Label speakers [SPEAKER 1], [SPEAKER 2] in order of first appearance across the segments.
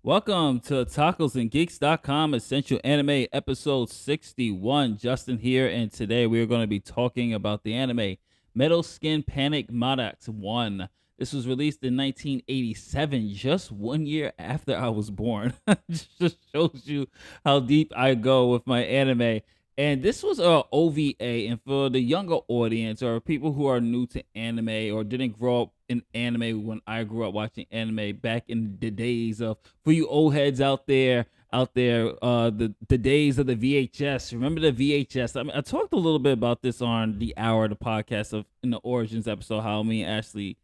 [SPEAKER 1] Welcome to TacosandGeeks.com Essential Anime episode 61. Justin here, and today we are going to be talking about the anime Metal Skin Panic Madox 1. This was released in 1987, just 1 year after I was born. Just shows you how deep I go with my anime. And this was a OVA, and for the younger audience or people who are new to anime or didn't grow up in anime when I grew up watching anime back in the days of, for you old heads out there, the days of the VHS. Remember the VHS? I mean, I talked a little bit about this on the hour of the podcast of in the Origins episode, how me and Ashley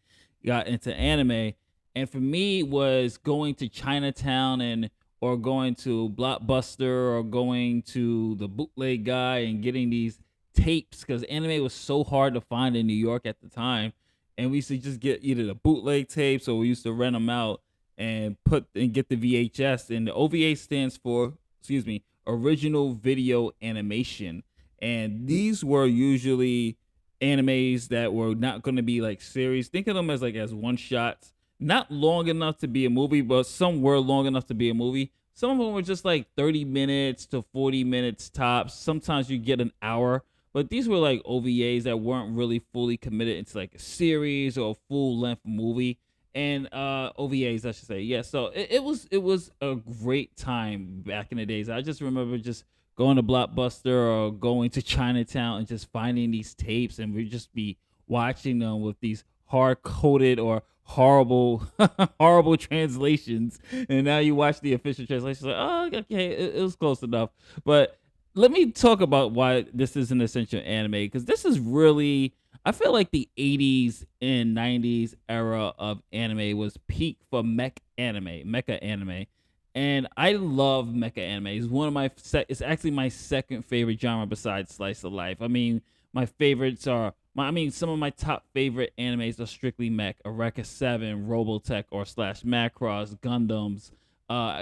[SPEAKER 1] got into anime, and for me was going to Chinatown and or going to Blockbuster or going to the bootleg guy and getting these tapes because anime was so hard to find in New York at the time. And we used to just get either the bootleg tapes or we used to rent them out and get the VHS. And the OVA stands for, excuse me, original video animation. And these were usually animes that were not going to be like series. Think of them as like as one shots, not long enough to be a movie, but some were long enough to be a movie. Some of them were just like 30 minutes to 40 minutes tops. Sometimes you get an hour, but these were like OVAs that weren't really fully committed into like a series or a full length movie. And OVAs, I should say. Yeah, so it was a great time back in the days. I just remember just going to Blockbuster or going to Chinatown and just finding these tapes, and we'd just be watching them with these hard coded or horrible horrible translations. And now you watch the official translation, like, oh, okay, it was close enough. But let me talk about why this is an essential anime, because this is really, I feel like the 80s and 90s era of anime was peak for mecha anime. And I love mecha anime. It's one of my it's actually my second favorite genre besides slice of life. I mean, my favorites are some of my top favorite animes are strictly mech: Eureka 7, Robotech or slash Macross, Gundams.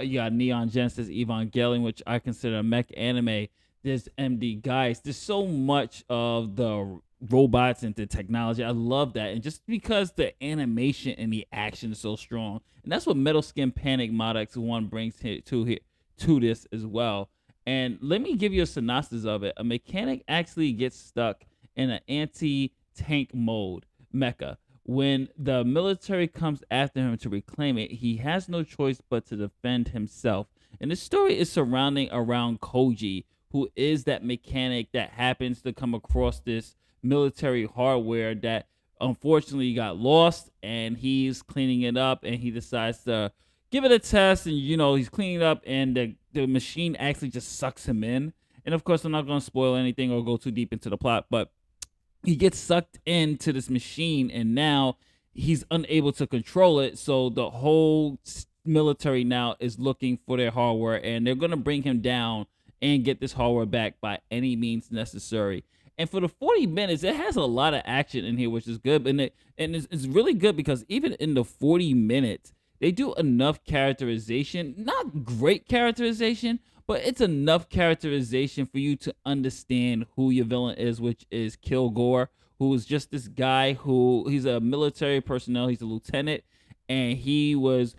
[SPEAKER 1] You got Neon Genesis Evangelion, which I consider a mech anime. There's MD Guys. There's so much of the robots and the technology. I love that. And just because the animation and the action is so strong. And that's what Metal Skin Panic Mod X1 brings to this as well. And let me give you a synopsis of it. A mechanic actually gets stuck in an anti-tank mode mecha. When the military comes after him to reclaim it, he has no choice but to defend himself. And the story is surrounding around Koji, who is that mechanic that happens to come across this military hardware that unfortunately got lost, and he's cleaning it up, and he decides to give it a test, and he's cleaning it up, and the machine actually just sucks him in. And of course, I'm not going to spoil anything or go too deep into the plot, but he gets sucked into this machine, and now he's unable to control it. So the whole military now is looking for their hardware, and they're going to bring him down and get this hardware back by any means necessary. And for the 40 minutes, it has a lot of action in here, which is good. It's really good because even in the 40 minutes, they do enough characterization. Not great characterization, but it's enough characterization for you to understand who your villain is, which is Kilgore, who is just this guy he's a military personnel. He's a lieutenant, and he was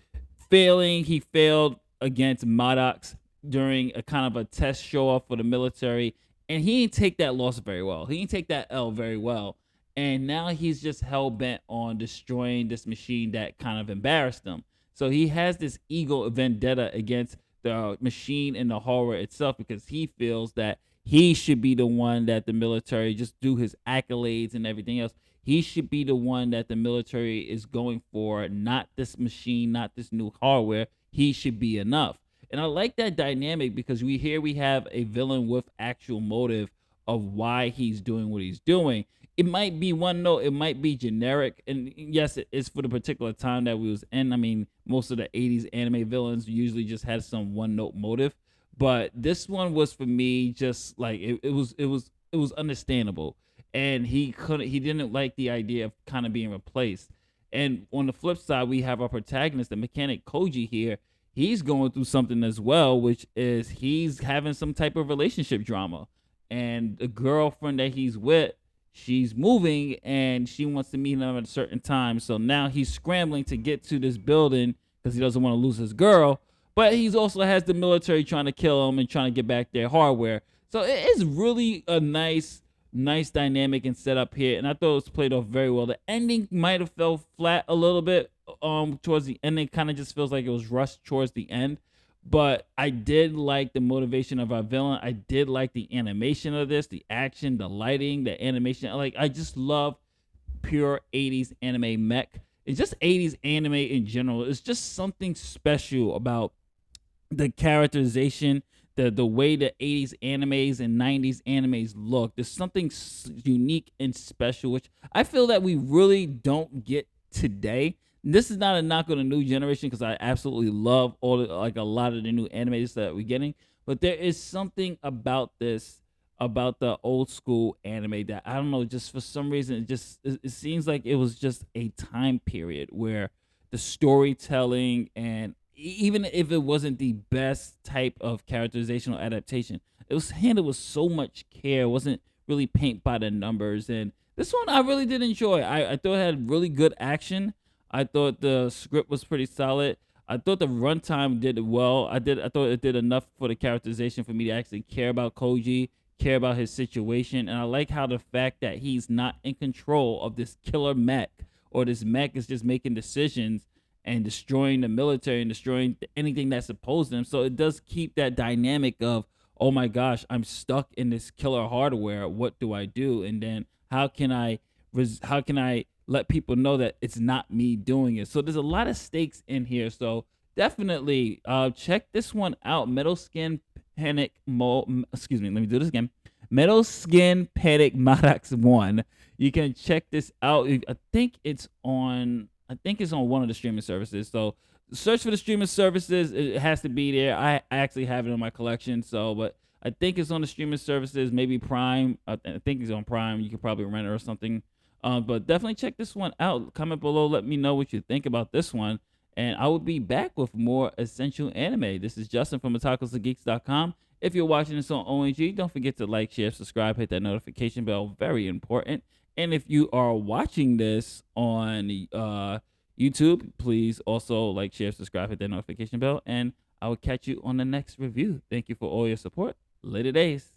[SPEAKER 1] failing. He failed against Madox during a kind of a test show off for the military, and he didn't take that loss very well. He didn't take that L very well. And now he's just hell bent on destroying this machine that kind of embarrassed him. So he has this ego vendetta against the machine and the horror itself, because he feels that he should be the one that the military just do his accolades and everything else. He should be the one that the military is going for, not this machine, not this new hardware. He should be enough. And I like that dynamic because we have a villain with actual motive of why he's doing what he's doing. It might be one note, it might be generic, and yes, it is for the particular time that we was in. I mean, most of the 80s anime villains usually just had some one note motive, but this one was for me just like it was understandable. And he didn't like the idea of kind of being replaced. And on the flip side, we have our protagonist, the mechanic Koji here. He's going through something as well, which is he's having some type of relationship drama. And the girlfriend that he's with, she's moving and she wants to meet him at a certain time. So now he's scrambling to get to this building because he doesn't want to lose his girl. but he's also has the military trying to kill him and trying to get back their hardware. So it is really a nice dynamic and setup here, and I thought it was played off very well. The ending might have fell flat a little bit towards the end. It kind of just feels like it was rushed towards the end, but I did like the motivation of our villain. I did like the animation of this, the action, the lighting, the animation. Like, I just love pure 80s anime mech. It's just 80s anime in general. It's just something special about the characterization, the way the 80s animes and 90s animes look. There's something unique and special, which I feel that we really don't get today. This is not a knock on the new generation, because I absolutely love like a lot of the new animes that we're getting, but there is something about this, about the old school anime, that I don't know, just for some reason it seems like it was just a time period where the storytelling, and even if it wasn't the best type of characterization or adaptation, it was handled with so much care. It wasn't really paint by the numbers. And this one I really did enjoy. I thought it had really good action. I thought the script was pretty solid. I thought the runtime did well. I thought it did enough for the characterization for me to actually care about Koji, care about his situation. And I like how the fact that he's not in control of this killer mech, or this mech is just making decisions and destroying the military and destroying anything that's opposed to them. So it does keep that dynamic of, oh my gosh, I'm stuck in this killer hardware. What do I do? And then how can I let people know that it's not me doing it? So there's a lot of stakes in here. So definitely check this one out. Metal Skin Panic excuse me, let me do this again. Metal Skin Panic Madox 1. You can check this out. I think it's on one of the streaming services. So search for the streaming services. It has to be there. I actually have it in my collection. So, but I think it's on the streaming services, maybe Prime. I think it's on Prime. You could probably rent it or something. But definitely check this one out. Comment below. Let me know what you think about this one. And I will be back with more essential anime. This is Justin from otakusandgeeks.com. If you're watching this on ONG, don't forget to like, share, subscribe, hit that notification bell. Very important. And if you are watching this on YouTube, please also like, share, subscribe, hit that notification bell. And I will catch you on the next review. Thank you for all your support. Later days.